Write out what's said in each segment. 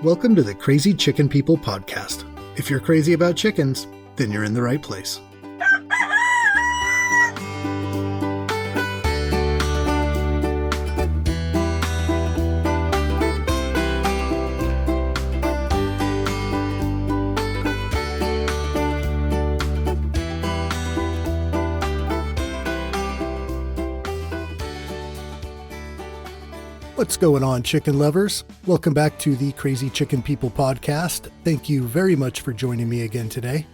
Welcome to the Crazy Chicken People podcast. If you're crazy about chickens, then you're in the right place. What's going on, chicken lovers? Welcome back to the Crazy Chicken People podcast. Thank you very much for joining me again today.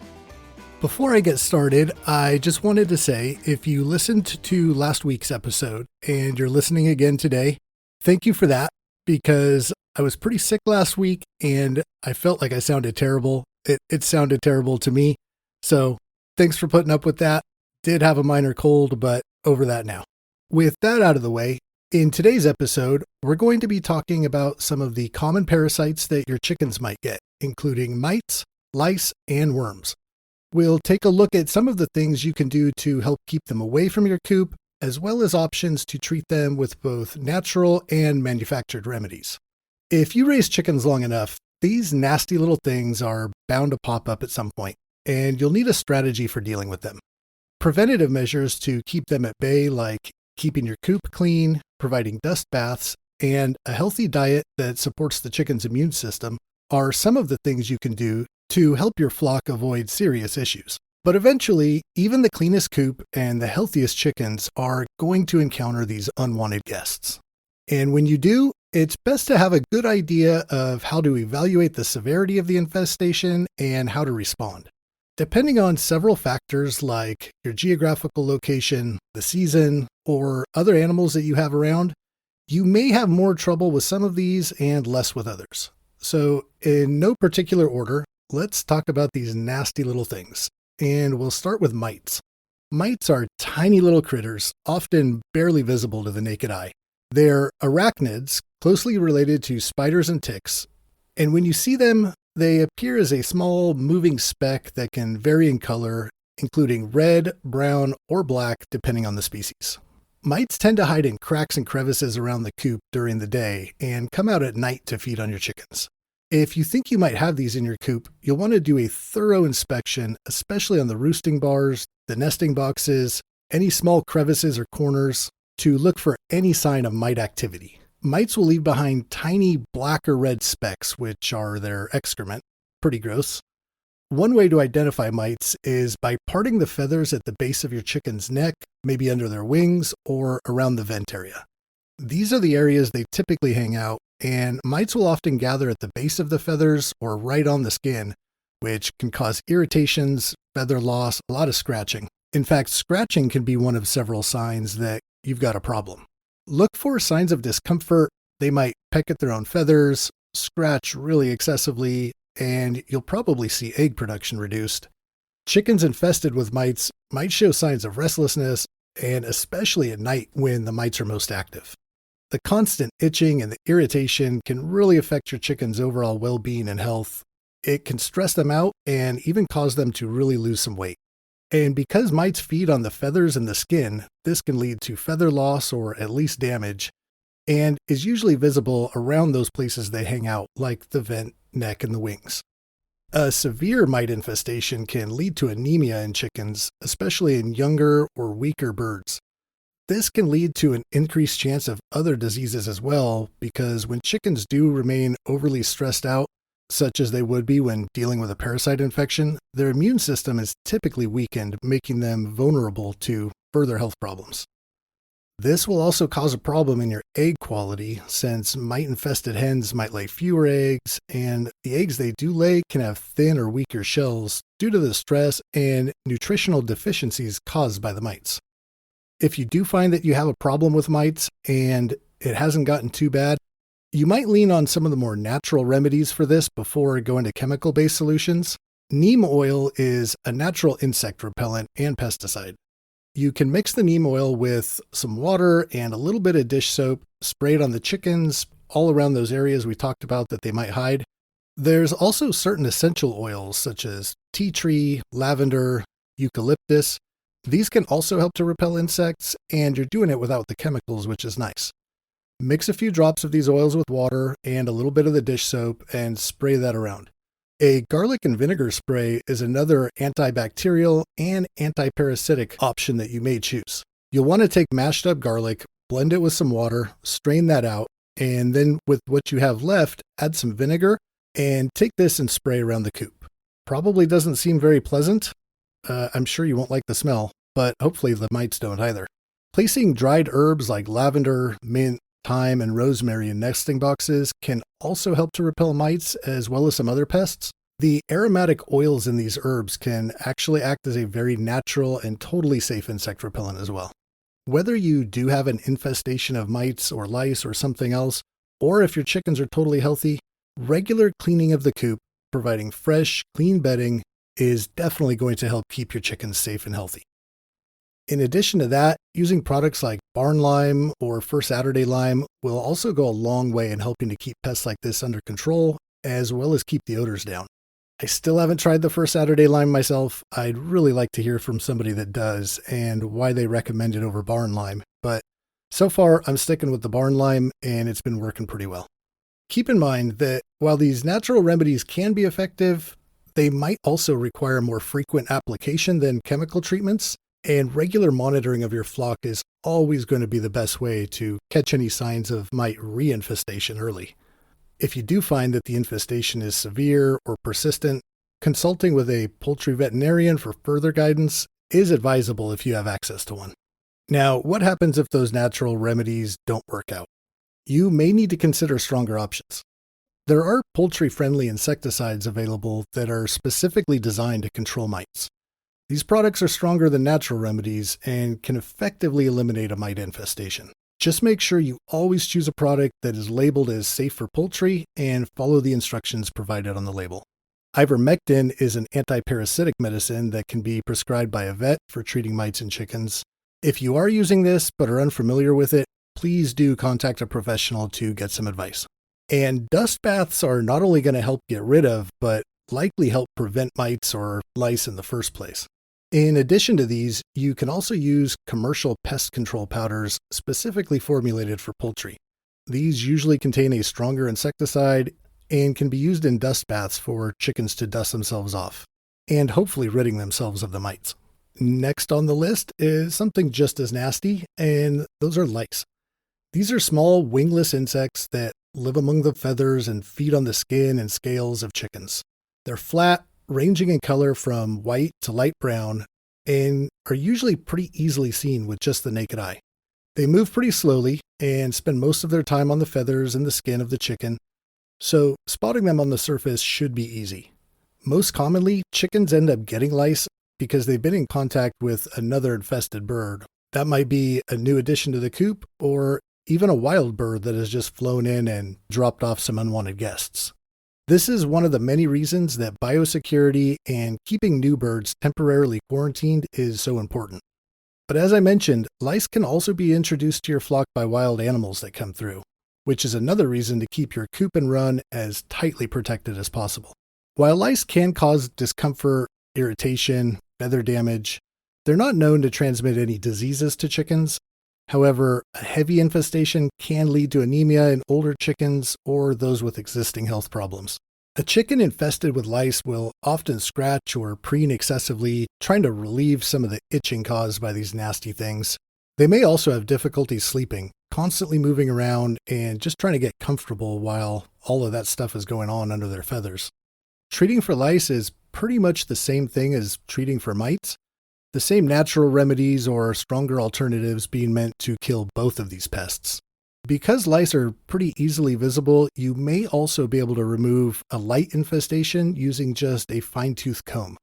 Before I get started, I just wanted to say, if you listened to last week's episode and you're listening again today, thank you for that, because I was pretty sick last week and I felt like I sounded terrible. It sounded terrible to me. So thanks for putting up with that. Did have a minor cold, but over that now. With that out of the way, in today's episode, we're going to be talking about some of the common parasites that your chickens might get, including mites, lice, and worms. We'll take a look at some of the things you can do to help keep them away from your coop, as well as options to treat them with both natural and manufactured remedies. If you raise chickens long enough, these nasty little things are bound to pop up at some point, and you'll need a strategy for dealing with them. Preventative measures to keep them at bay, like keeping your coop clean, providing dust baths, and a healthy diet that supports the chicken's immune system are some of the things you can do to help your flock avoid serious issues. But eventually, even the cleanest coop and the healthiest chickens are going to encounter these unwanted guests. And when you do, it's best to have a good idea of how to evaluate the severity of the infestation and how to respond. Depending on several factors like your geographical location, the season, or other animals that you have around, you may have more trouble with some of these and less with others. So in no particular order, let's talk about these nasty little things. And we'll start with mites. Mites are tiny little critters, often barely visible to the naked eye. They're arachnids, closely related to spiders and ticks. And when you see them, they appear as a small moving speck that can vary in color, including red, brown, or black, depending on the species. Mites tend to hide in cracks and crevices around the coop during the day and come out at night to feed on your chickens. If you think you might have these in your coop, you'll want to do a thorough inspection, especially on the roosting bars, the nesting boxes, any small crevices or corners, to look for any sign of mite activity. Mites will leave behind tiny black or red specks, which are their excrement. Pretty gross. One way to identify mites is by parting the feathers at the base of your chicken's neck, maybe under their wings or around the vent area. These are the areas they typically hang out, and mites will often gather at the base of the feathers or right on the skin, which can cause irritations, feather loss, a lot of scratching. In fact, scratching can be one of several signs that you've got a problem. Look for signs of discomfort. They might peck at their own feathers, scratch really excessively, and you'll probably see egg production reduced. Chickens infested with mites might show signs of restlessness, and especially at night when the mites are most active. The constant itching and the irritation can really affect your chicken's overall well-being and health. It can stress them out and even cause them to really lose some weight. And because mites feed on the feathers and the skin, this can lead to feather loss or at least damage, and is usually visible around those places they hang out, like the vent, neck, and the wings. A severe mite infestation can lead to anemia in chickens, especially in younger or weaker birds. This can lead to an increased chance of other diseases as well, because when chickens do remain overly stressed out, such as they would be when dealing with a parasite infection, their immune system is typically weakened, making them vulnerable to further health problems. This will also cause a problem in your egg quality, since mite-infested hens might lay fewer eggs, and the eggs they do lay can have thin or weaker shells due to the stress and nutritional deficiencies caused by the mites. If you do find that you have a problem with mites and it hasn't gotten too bad, you might lean on some of the more natural remedies for this before going to chemical-based solutions. Neem oil is a natural insect repellent and pesticide. You can mix the neem oil with some water and a little bit of dish soap, spray it on the chickens all around those areas we talked about that they might hide. There's also certain essential oils such as tea tree, lavender, eucalyptus. These can also help to repel insects, and you're doing it without the chemicals, which is nice. Mix a few drops of these oils with water and a little bit of the dish soap and spray that around. A garlic and vinegar spray is another antibacterial and antiparasitic option that you may choose. You'll want to take mashed up garlic, blend it with some water, strain that out, and then with what you have left, add some vinegar and take this and spray around the coop. Probably doesn't seem very pleasant. I'm sure you won't like the smell, but hopefully the mites don't either. Placing dried herbs like lavender, mint, thyme, and rosemary in nesting boxes can also help to repel mites as well as some other pests. The aromatic oils in these herbs can actually act as a very natural and totally safe insect repellent as well. Whether you do have an infestation of mites or lice or something else, or if your chickens are totally healthy, regular cleaning of the coop, providing fresh, clean bedding, is definitely going to help keep your chickens safe and healthy. In addition to that, using products like barn lime or First Saturday lime will also go a long way in helping to keep pests like this under control, as well as keep the odors down. I still haven't tried the First Saturday lime myself. I'd really like to hear from somebody that does and why they recommend it over barn lime, but so far I'm sticking with the barn lime and it's been working pretty well. Keep in mind that while these natural remedies can be effective, they might also require more frequent application than chemical treatments. And regular monitoring of your flock is always going to be the best way to catch any signs of mite reinfestation early. If you do find that the infestation is severe or persistent, consulting with a poultry veterinarian for further guidance is advisable if you have access to one. Now, what happens if those natural remedies don't work out? You may need to consider stronger options. There are poultry-friendly insecticides available that are specifically designed to control mites. These products are stronger than natural remedies and can effectively eliminate a mite infestation. Just make sure you always choose a product that is labeled as safe for poultry and follow the instructions provided on the label. Ivermectin is an antiparasitic medicine that can be prescribed by a vet for treating mites in chickens. If you are using this but are unfamiliar with it, please do contact a professional to get some advice. And dust baths are not only going to help get rid of, but likely help prevent mites or lice in the first place. In addition to these, you can also use commercial pest control powders specifically formulated for poultry. These usually contain a stronger insecticide and can be used in dust baths for chickens to dust themselves off, and hopefully ridding themselves of the mites. Next on the list is something just as nasty, and those are lice. These are small wingless insects that live among the feathers and feed on the skin and scales of chickens. They're flat, ranging in color from white to light brown, and are usually pretty easily seen with just the naked eye. They move pretty slowly and spend most of their time on the feathers and the skin of the chicken, so spotting them on the surface should be easy. Most commonly, chickens end up getting lice because they've been in contact with another infested bird. That might be a new addition to the coop, or even a wild bird that has just flown in and dropped off some unwanted guests. This is one of the many reasons that biosecurity and keeping new birds temporarily quarantined is so important. But as I mentioned, lice can also be introduced to your flock by wild animals that come through, which is another reason to keep your coop and run as tightly protected as possible. While lice can cause discomfort, irritation, feather damage, they're not known to transmit any diseases to chickens. However, a heavy infestation can lead to anemia in older chickens or those with existing health problems. A chicken infested with lice will often scratch or preen excessively, trying to relieve some of the itching caused by these nasty things. They may also have difficulty sleeping, constantly moving around and just trying to get comfortable while all of that stuff is going on under their feathers. Treating for lice is pretty much the same thing as treating for mites. The same natural remedies or stronger alternatives being meant to kill both of these pests. Because lice are pretty easily visible, you may also be able to remove a light infestation using just a fine-tooth comb.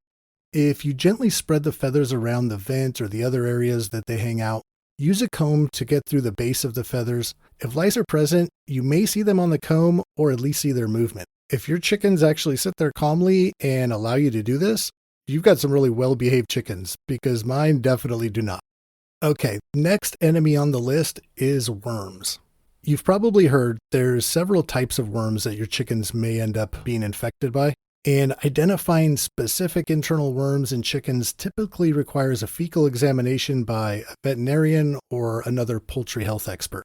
If you gently spread the feathers around the vent or the other areas that they hang out, use a comb to get through the base of the feathers. If lice are present, you may see them on the comb or at least see their movement. If your chickens actually sit there calmly and allow you to do this, you've got some really well-behaved chickens, because mine definitely do not. Okay, next enemy on the list is worms. You've probably heard there's several types of worms that your chickens may end up being infected by, and identifying specific internal worms in chickens typically requires a fecal examination by a veterinarian or another poultry health expert.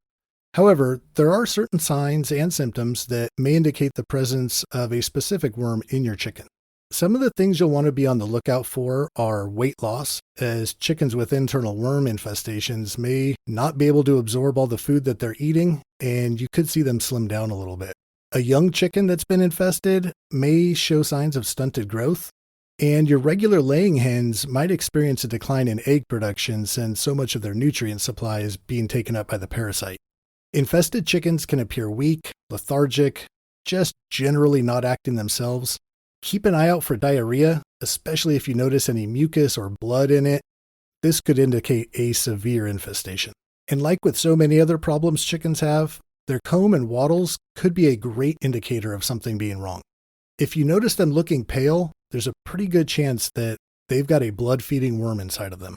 However, there are certain signs and symptoms that may indicate the presence of a specific worm in your chicken. Some of the things you'll want to be on the lookout for are weight loss, as chickens with internal worm infestations may not be able to absorb all the food that they're eating, and you could see them slim down a little bit. A young chicken that's been infested may show signs of stunted growth, and your regular laying hens might experience a decline in egg production since so much of their nutrient supply is being taken up by the parasite. Infested chickens can appear weak, lethargic, just generally not acting themselves. Keep an eye out for diarrhea, especially if you notice any mucus or blood in it. This could indicate a severe infestation. And like with so many other problems chickens have, their comb and wattles could be a great indicator of something being wrong. If you notice them looking pale, there's a pretty good chance that they've got a blood-feeding worm inside of them.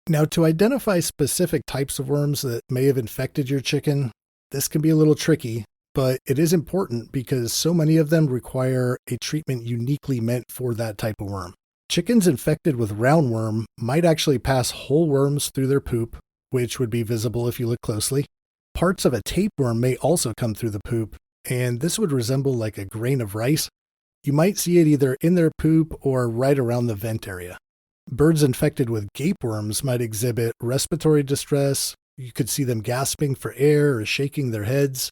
Now, to identify specific types of worms that may have infected your chicken, this can be a little tricky, but it is important because so many of them require a treatment uniquely meant for that type of worm. Chickens infected with roundworm might actually pass whole worms through their poop, which would be visible if you look closely. Parts of a tapeworm may also come through the poop, and this would resemble like a grain of rice. You might see it either in their poop or right around the vent area. Birds infected with gapeworms might exhibit respiratory distress. You could see them gasping for air or shaking their heads.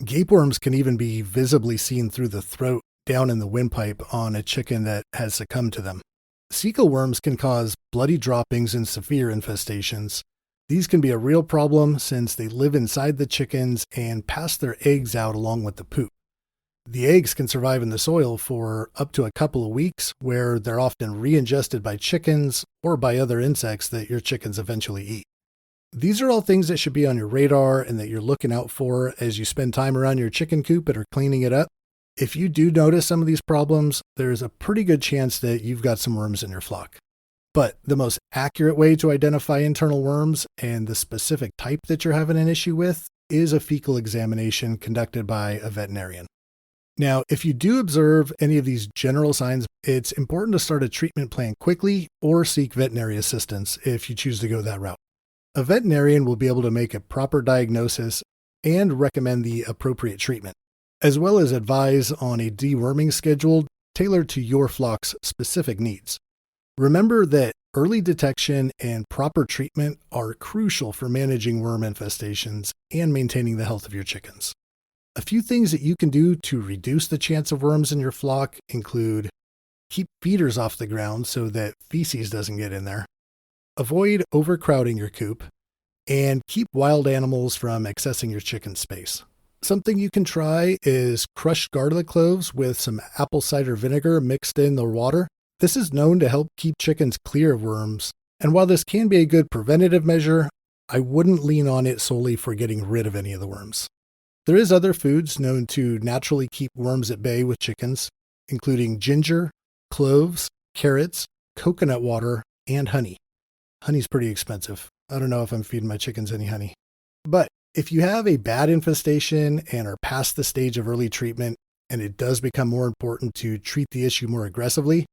Gapeworms can even be visibly seen through the throat down in the windpipe on a chicken that has succumbed to them. Cecal worms can cause bloody droppings in severe infestations. These can be a real problem since they live inside the chickens and pass their eggs out along with the poop. The eggs can survive in the soil for up to a couple of weeks, where they're often re-ingested by chickens or by other insects that your chickens eventually eat. These are all things that should be on your radar and that you're looking out for as you spend time around your chicken coop and are cleaning it up. If you do notice some of these problems, there's a pretty good chance that you've got some worms in your flock. But the most accurate way to identify internal worms and the specific type that you're having an issue with is a fecal examination conducted by a veterinarian. Now, if you do observe any of these general signs, it's important to start a treatment plan quickly or seek veterinary assistance if you choose to go that route. A veterinarian will be able to make a proper diagnosis and recommend the appropriate treatment, as well as advise on a deworming schedule tailored to your flock's specific needs. Remember that early detection and proper treatment are crucial for managing worm infestations and maintaining the health of your chickens. A few things that you can do to reduce the chance of worms in your flock include keep feeders off the ground so that feces doesn't get in there, avoid overcrowding your coop, and keep wild animals from accessing your chicken space. Something you can try is crushed garlic cloves with some apple cider vinegar mixed in the water. This is known to help keep chickens clear of worms, and while this can be a good preventative measure, I wouldn't lean on it solely for getting rid of any of the worms. There is other foods known to naturally keep worms at bay with chickens, including ginger, cloves, carrots, coconut water, and honey. Honey's pretty expensive. I don't know if I'm feeding my chickens any honey. But if you have a bad infestation and are past the stage of early treatment, and it does become more important to treat the issue more aggressively,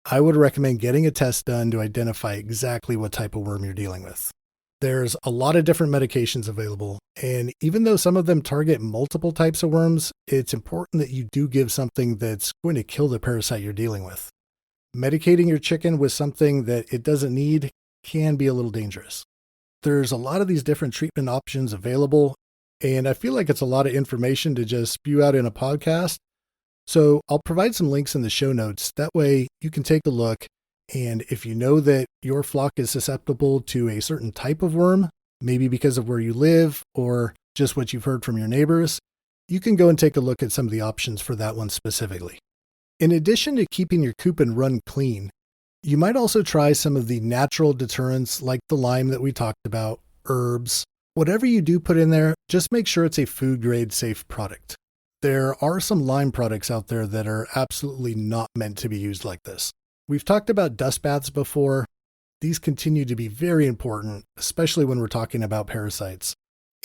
I would recommend getting a test done to identify exactly what type of worm you're dealing with. There's a lot of different medications available, and even though some of them target multiple types of worms, it's important that you do give something that's going to kill the parasite you're dealing with. Medicating your chicken with something that it doesn't need can be a little dangerous. There's a lot of these different treatment options available, and I feel like it's a lot of information to just spew out in a podcast. So I'll provide some links in the show notes. That way you can take a look, and if you know that your flock is susceptible to a certain type of worm, maybe because of where you live or just what you've heard from your neighbors, you can go and take a look at some of the options for that one specifically. In addition to keeping your coop and run clean, you might also try some of the natural deterrents like the lime that we talked about, herbs. Whatever you do put in there, just make sure it's a food-grade safe product. There are some lime products out there that are absolutely not meant to be used like this. We've talked about dust baths before. These continue to be very important, especially when we're talking about parasites.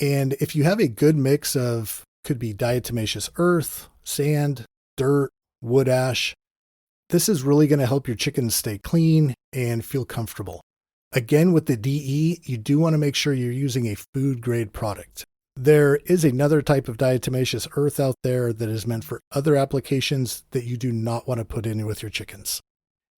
And if you have a good mix of, could be diatomaceous earth, sand, dirt, wood ash, this is really going to help your chickens stay clean and feel comfortable. Again, with the DE, you do want to make sure you're using a food grade product. There is another type of diatomaceous earth out there that is meant for other applications that you do not want to put in with your chickens.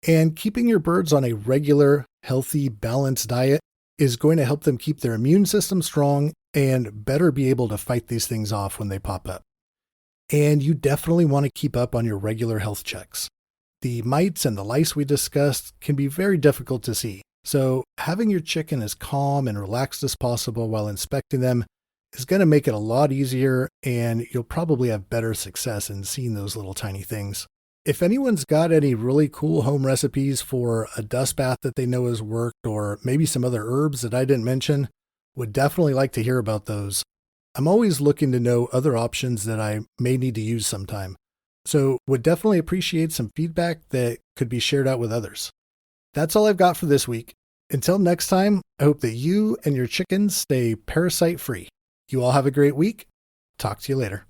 And keeping your birds on a regular, healthy, balanced diet is going to help them keep their immune system strong and better be able to fight these things off when they pop up. And you definitely want to keep up on your regular health checks. The mites and the lice we discussed can be very difficult to see, so having your chicken as calm and relaxed as possible while inspecting them is going to make it a lot easier, and you'll probably have better success in seeing those little tiny things. If anyone's got any really cool home recipes for a dust bath that they know has worked, or maybe some other herbs that I didn't mention, would definitely like to hear about those. I'm always looking to know other options that I may need to use sometime, so would definitely appreciate some feedback that could be shared out with others. That's all I've got for this week. Until next time, I hope that you and your chickens stay parasite-free. You all have a great week. Talk to you later.